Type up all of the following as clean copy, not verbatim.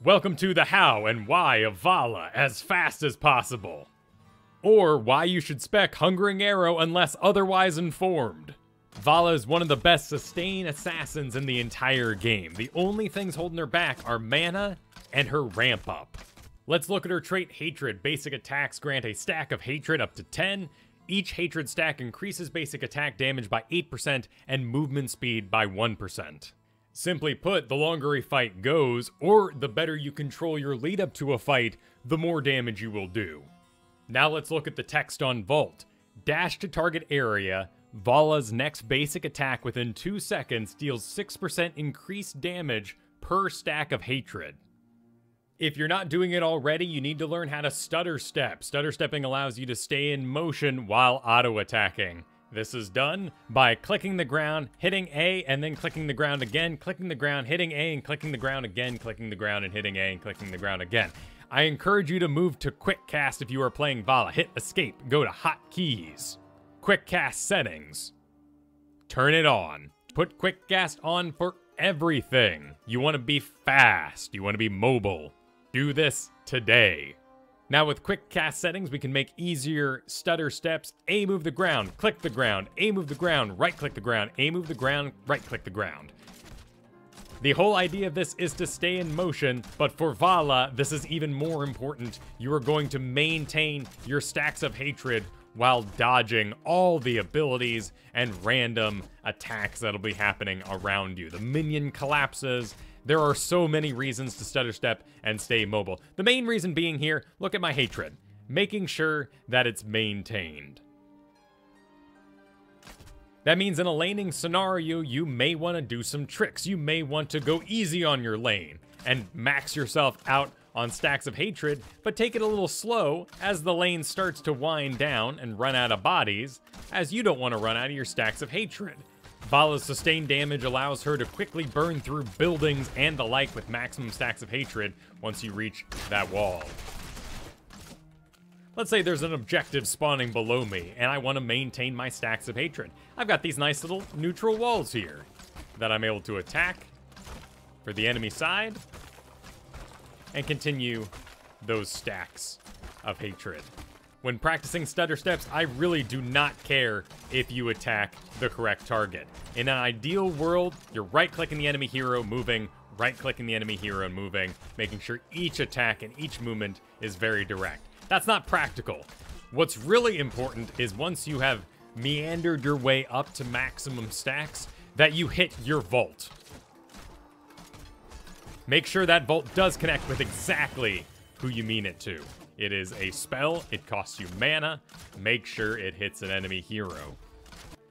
Welcome to the how and why of Valla as fast as possible. Or why you should spec Hungering Arrow unless otherwise informed. Valla is one of the best sustain assassins in the entire game. The only things holding her back are mana and her ramp up. Let's look at her trait Hatred. Basic attacks grant a stack of Hatred up to 10. Each Hatred stack increases basic attack damage by 8% and movement speed by 1%. Simply put, the longer a fight goes, or the better you control your lead up to a fight, the more damage you will do. Now let's look at the text on Vault. Dash to target area. Valla's next basic attack within 2 seconds deals 6% increased damage per stack of Hatred. If you're not doing it already, you need to learn how to stutter step. Stutter stepping allows you to stay in motion while auto-attacking. This is done by clicking the ground, hitting A, and then clicking the ground again, clicking the ground, hitting A, and clicking the ground again, clicking the ground, and hitting A, and clicking the ground again. I encourage you to move to Quick Cast if you are playing Valla. Hit Escape, go to Hotkeys. Quick Cast settings. Turn it on. Put Quick Cast on for everything. You want to be fast. You want to be mobile. Do this today. Now with quick cast settings, we can make easier stutter steps. A, move the ground, click the ground, A, move the ground, right click the ground, A, move the ground, right click the ground. The whole idea of this is to stay in motion, but for Valla, this is even more important. You are going to maintain your stacks of Hatred while dodging all the abilities and random attacks that'll be happening around you. The minion collapses. There are so many reasons to stutter step and stay mobile. The main reason being here, look at my Hatred. Making sure that it's maintained. That means in a laning scenario, you may want to do some tricks. You may want to go easy on your lane and max yourself out on stacks of Hatred, but take it a little slow as the lane starts to wind down and run out of bodies, as you don't want to run out of your stacks of Hatred. Valla's sustained damage allows her to quickly burn through buildings and the like with maximum stacks of Hatred once you reach that wall. Let's say there's an objective spawning below me, and I want to maintain my stacks of Hatred. I've got these nice little neutral walls here that I'm able to attack for the enemy side and continue those stacks of Hatred. When practicing stutter steps, I really do not care if you attack the correct target. In an ideal world, you're right-clicking the enemy hero, moving, right-clicking the enemy hero, and moving, making sure each attack and each movement is very direct. That's not practical. What's really important is once you have meandered your way up to maximum stacks, that you hit your vault. Make sure that vault does connect with exactly who you mean it to. It is a spell, it costs you mana, make sure it hits an enemy hero.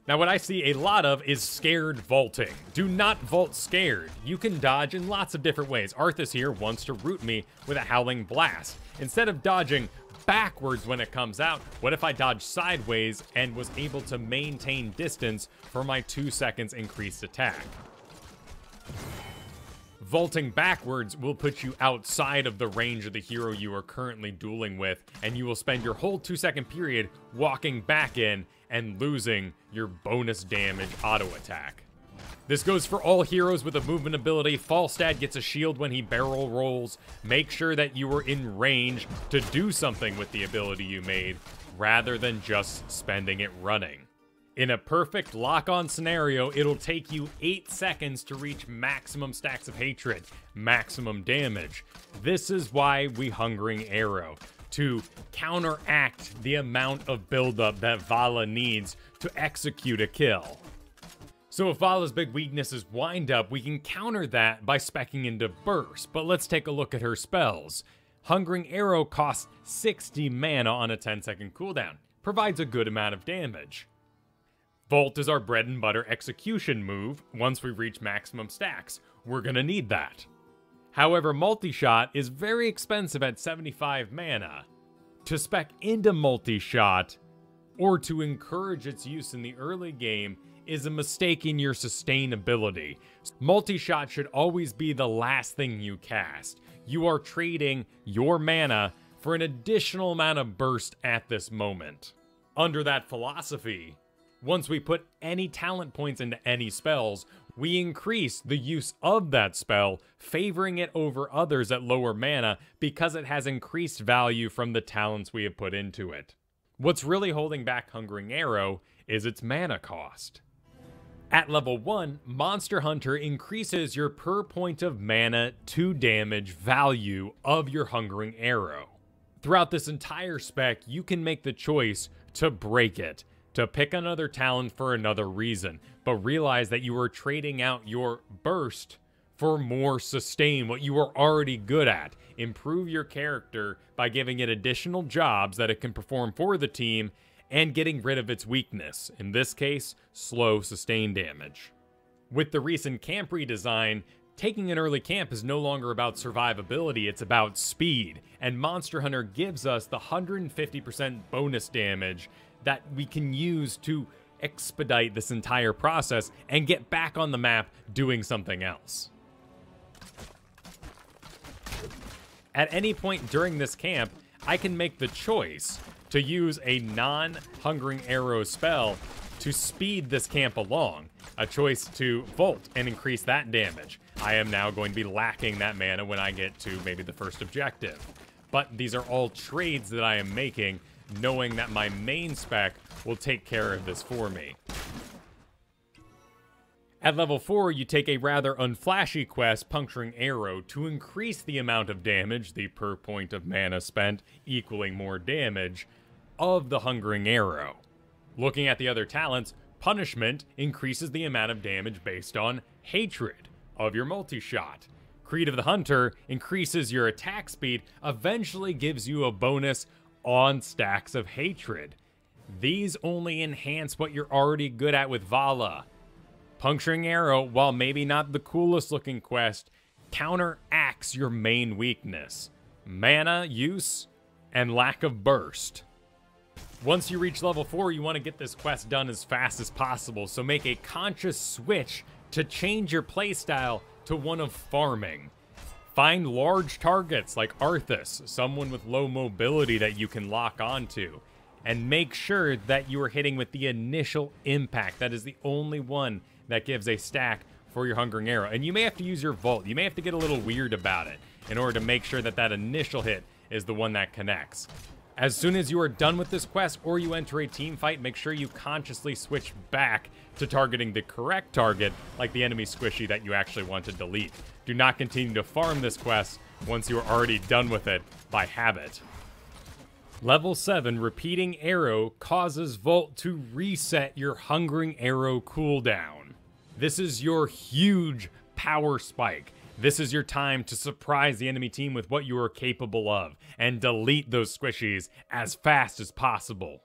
Now what I see a lot of is scared vaulting. Do not vault scared. You can dodge in lots of different ways. Arthas here wants to root me with a Howling Blast. Instead of dodging backwards when it comes out, what if I dodged sideways and was able to maintain distance for my 2 seconds increased attack? Vaulting backwards will put you outside of the range of the hero you are currently dueling with, and you will spend your whole 2-second period walking back in and losing your bonus damage auto attack. This goes for all heroes with a movement ability. Falstad gets a shield when he barrel rolls. Make sure that you are in range to do something with the ability you made, rather than just spending it running. In a perfect lock-on scenario, it'll take you 8 seconds to reach maximum stacks of Hatred, maximum damage. This is why we Hungering Arrow, to counteract the amount of buildup that Valla needs to execute a kill. So if Valla's big weakness is wind up, we can counter that by speccing into Burst, but let's take a look at her spells. Hungering Arrow costs 60 mana on a 10-second cooldown, provides a good amount of damage. Vault is our bread and butter execution move once we reach maximum stacks. We're gonna need that. However, multi-shot is very expensive at 75 mana. To spec into multi-shot, or to encourage its use in the early game, is a mistake in your sustainability. Multi-shot should always be the last thing you cast. You are trading your mana for an additional amount of burst at this moment. Under that philosophy, once we put any talent points into any spells, we increase the use of that spell, favoring it over others at lower mana because it has increased value from the talents we have put into it. What's really holding back Hungering Arrow is its mana cost. At level 1, Monster Hunter increases your per point of mana to damage value of your Hungering Arrow. Throughout this entire spec, you can make the choice to break it, to pick another talent for another reason, but realize that you are trading out your burst for more sustain, what you are already good at. Improve your character by giving it additional jobs that it can perform for the team, and getting rid of its weakness, in this case, slow sustain damage. With the recent camp redesign, taking an early camp is no longer about survivability, it's about speed, and Monster Hunter gives us the 150% bonus damage that we can use to expedite this entire process and get back on the map doing something else. At any point during this camp, I can make the choice to use a non-Hungering Arrow spell to speed this camp along. A choice to Volt and increase that damage. I am now going to be lacking that mana when I get to maybe the first objective. But these are all trades that I am making, knowing that my main spec will take care of this for me. At level 4, you take a rather unflashy quest, Puncturing Arrow, to increase the amount of damage, the per point of mana spent equaling more damage, of the Hungering Arrow. Looking at the other talents, Punishment increases the amount of damage based on Hatred of your multi-shot. Creed of the Hunter increases your attack speed, eventually gives you a bonus on stacks of Hatred. These only enhance what you're already good at with Valla. Puncturing Arrow, while maybe not the coolest looking quest, counteracts your main weakness: mana use and lack of burst. Once you reach level 4, you want to get this quest done as fast as possible, so make a conscious switch to change your playstyle to one of farming. Find large targets like Arthas, someone with low mobility that you can lock onto, and make sure that you are hitting with the initial impact. That is the only one that gives a stack for your Hungering Arrow. And you may have to use your Vault. You may have to get a little weird about it in order to make sure that that initial hit is the one that connects. As soon as you are done with this quest or you enter a team fight, make sure you consciously switch back to targeting the correct target, like the enemy squishy that you actually want to delete. Do not continue to farm this quest once you are already done with it by habit. Level 7, Repeating Arrow causes Volt to reset your Hungering Arrow cooldown. This is your huge power spike. This is your time to surprise the enemy team with what you are capable of and delete those squishies as fast as possible.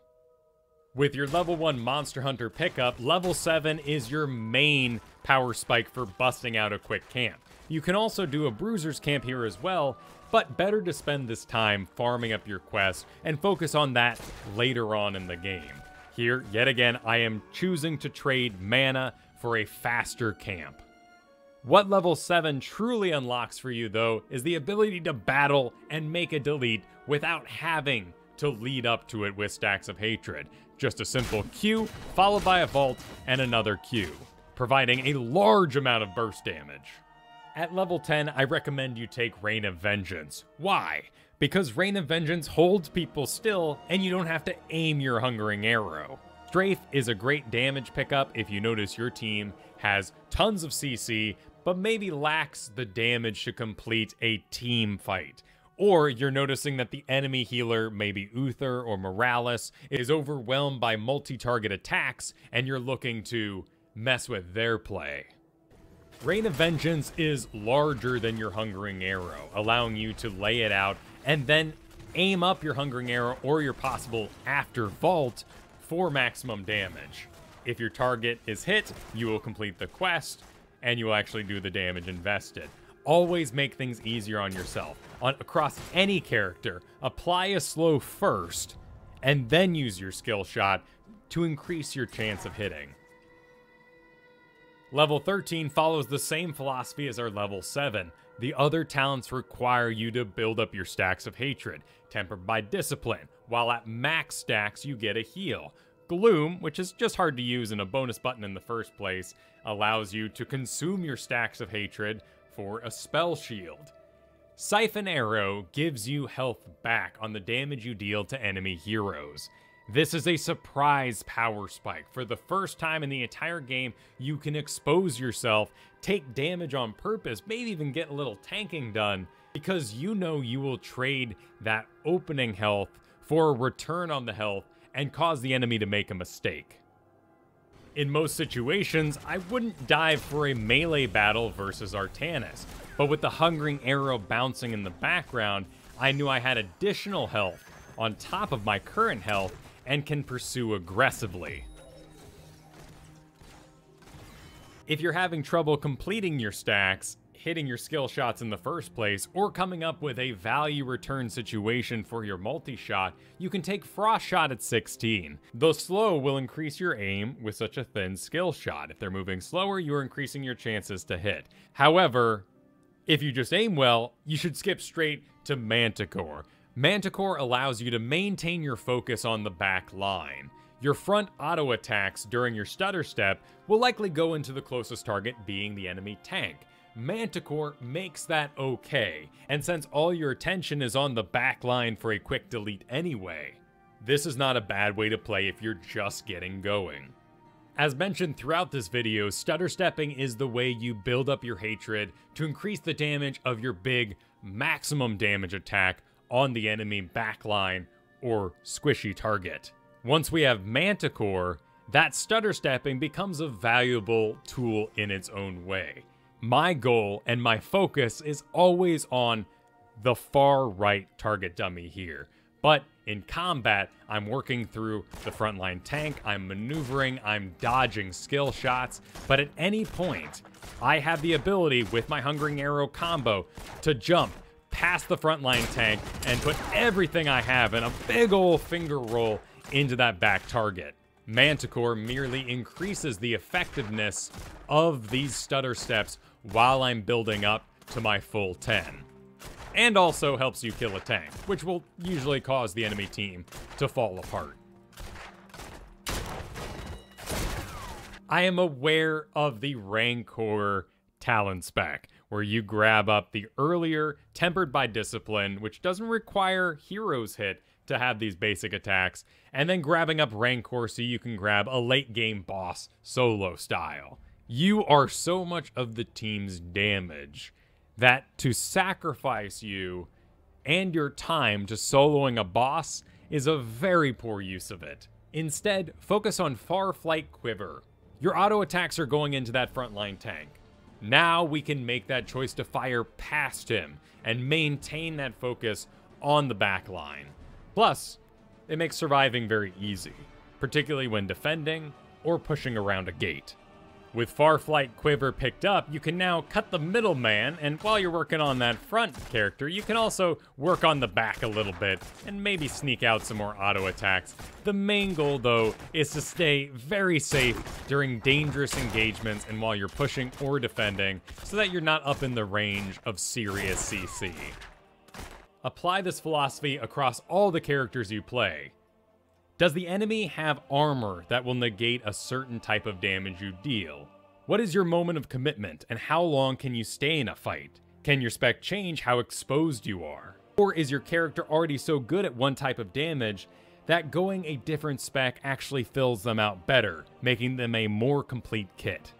With your level 1 Monster Hunter pickup, level 7 is your main power spike for busting out a quick camp. You can also do a Bruiser's camp here as well, but better to spend this time farming up your quest and focus on that later on in the game. Here, yet again, I am choosing to trade mana for a faster camp. What level 7 truly unlocks for you, though, is the ability to battle and make a delete without having to lead up to it with stacks of Hatred. Just a simple Q, followed by a Vault and another Q, providing a large amount of burst damage. At level 10, I recommend you take Reign of Vengeance. Why? Because Reign of Vengeance holds people still, and you don't have to aim your Hungering Arrow. Strafe is a great damage pickup if you notice your team has tons of CC, but maybe lacks the damage to complete a team fight. Or you're noticing that the enemy healer, maybe Uther or Morales, is overwhelmed by multi-target attacks, and you're looking to mess with their play. Reign of Vengeance is larger than your Hungering Arrow, allowing you to lay it out and then aim up your Hungering Arrow or your possible after Vault for maximum damage. If your target is hit, you will complete the quest, and you will actually do the damage invested. Always make things easier on yourself. Across any character, apply a slow first, and then use your skill shot to increase your chance of hitting. Level 13 follows the same philosophy as our level 7. The other talents require you to build up your stacks of Hatred, tempered by Discipline, while at max stacks you get a heal. Gloom, which is just hard to use and a bonus button in the first place, allows you to consume your stacks of hatred for a spell shield. Siphon Arrow gives you health back on the damage you deal to enemy heroes. This is a surprise power spike. For the first time in the entire game, you can expose yourself, take damage on purpose, maybe even get a little tanking done, because you know you will trade that opening health for a return on the health and cause the enemy to make a mistake. In most situations, I wouldn't dive for a melee battle versus Artanis, but with the Hungering Arrow bouncing in the background, I knew I had additional health on top of my current health and can pursue aggressively. If you're having trouble completing your stacks, hitting your skill shots in the first place, or coming up with a value return situation for your multi-shot, you can take Frost Shot at 16. The slow will increase your aim with such a thin skill shot. If they're moving slower, you're increasing your chances to hit. However, if you just aim well, you should skip straight to Manticore. Manticore allows you to maintain your focus on the back line. Your front auto attacks during your stutter step will likely go into the closest target being the enemy tank. Manticore makes that okay, and since all your attention is on the back line for a quick delete anyway, this is not a bad way to play if you're just getting going. As mentioned throughout this video, stutter stepping is the way you build up your hatred to increase the damage of your big maximum damage attack on the enemy backline or squishy target. Once we have Manticore, that stutter stepping becomes a valuable tool in its own way. My goal and my focus is always on the far right target dummy here. But in combat, I'm working through the frontline tank, I'm maneuvering, I'm dodging skill shots, but at any point, I have the ability with my Hungering Arrow combo to jump past the frontline tank and put everything I have in a big ol' finger roll into that back target. Manticore merely increases the effectiveness of these stutter steps while I'm building up to my full 10. And also helps you kill a tank, which will usually cause the enemy team to fall apart. I am aware of the Rancor talent spec, where you grab up the earlier Tempered by Discipline, which doesn't require heroes hit to have these basic attacks, and then grabbing up Rancor so you can grab a late game boss solo style. You are so much of the team's damage that to sacrifice you and your time to soloing a boss is a very poor use of it. Instead, focus on Far Flight Quiver. Your auto attacks are going into that frontline tank. Now we can make that choice to fire past him and maintain that focus on the back line. Plus, it makes surviving very easy, particularly when defending or pushing around a gate. With Far Flight Quiver picked up, you can now cut the middleman, and while you're working on that front character, you can also work on the back a little bit, and maybe sneak out some more auto attacks. The main goal, though, is to stay very safe during dangerous engagements and while you're pushing or defending, so that you're not up in the range of serious CC. Apply this philosophy across all the characters you play. Does the enemy have armor that will negate a certain type of damage you deal? What is your moment of commitment, and how long can you stay in a fight? Can your spec change how exposed you are? Or is your character already so good at one type of damage that going a different spec actually fills them out better, making them a more complete kit?